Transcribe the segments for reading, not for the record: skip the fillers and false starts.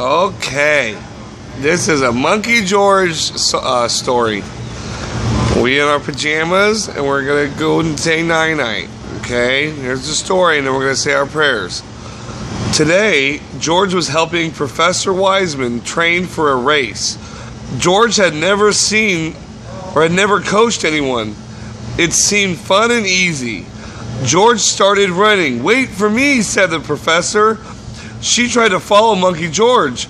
Okay, this is a Monkey George story. We in our pajamas, and we're gonna go and say night-night. Okay, here's the story, and then we're gonna say our prayers. Today, George was helping Professor Wiseman train for a race. George had never seen or had never coached anyone. It seemed fun and easy. George started running. "Wait for me," said the professor. She tried to follow Monkey George,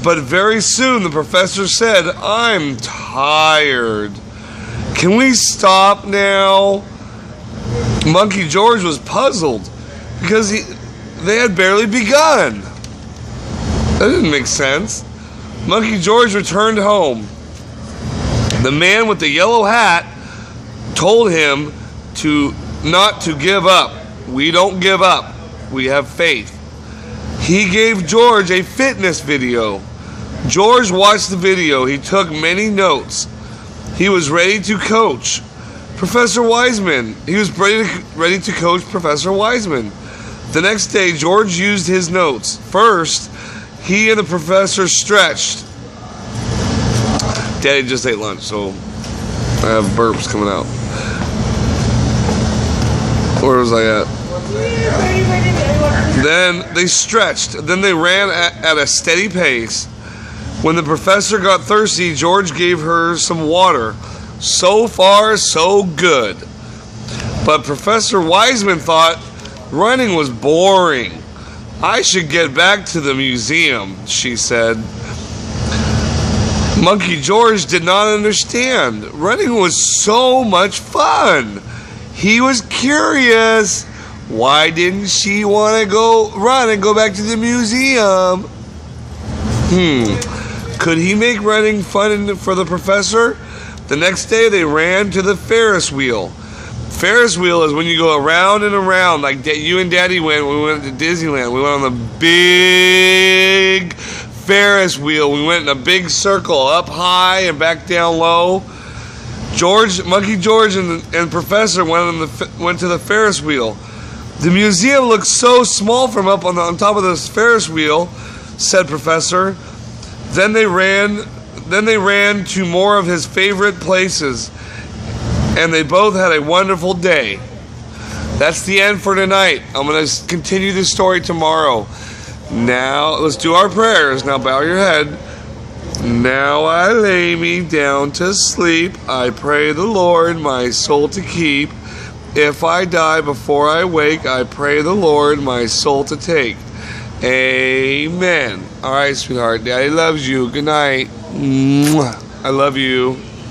but very soon the professor said, "I'm tired. Can we stop now?" Monkey George was puzzled because they had barely begun. That didn't make sense. Monkey George returned home. The man with the yellow hat told him not to give up. "We don't give up. We have faith." He gave George a fitness video. George watched the video. He took many notes. He was ready to coach Professor Wiseman. He was ready to coach Professor Wiseman. The next day, George used his notes. First, he and the professor stretched. Daddy just ate lunch, so I have burps coming out. Where was I at? Then they stretched. Then they ran at a steady pace. When the professor got thirsty, George gave her some water. So far, so good. But Professor Wiseman thought running was boring. "I should get back to the museum," she said. Monkey George did not understand. Running was so much fun. He was curious. Why didn't she want to go run and go back to the museum? Could he make running fun for the professor? The next day they ran to the Ferris wheel. Ferris wheel is when you go around and around, like you and Daddy went when we went to Disneyland. We went on the big Ferris wheel. We went in a big circle, up high and back down low. Monkey George and Professor went to the Ferris wheel. "The museum looks so small from up on top of this Ferris wheel," said Professor. Then they ran to more of his favorite places, and they both had a wonderful day. That's the end for tonight. I'm going to continue the story tomorrow. Now, let's do our prayers. Now bow your head. "Now I lay me down to sleep. I pray the Lord my soul to keep. If I die before I wake, I pray the Lord my soul to take. Amen." All right, sweetheart. Daddy loves you. Good night. I love you.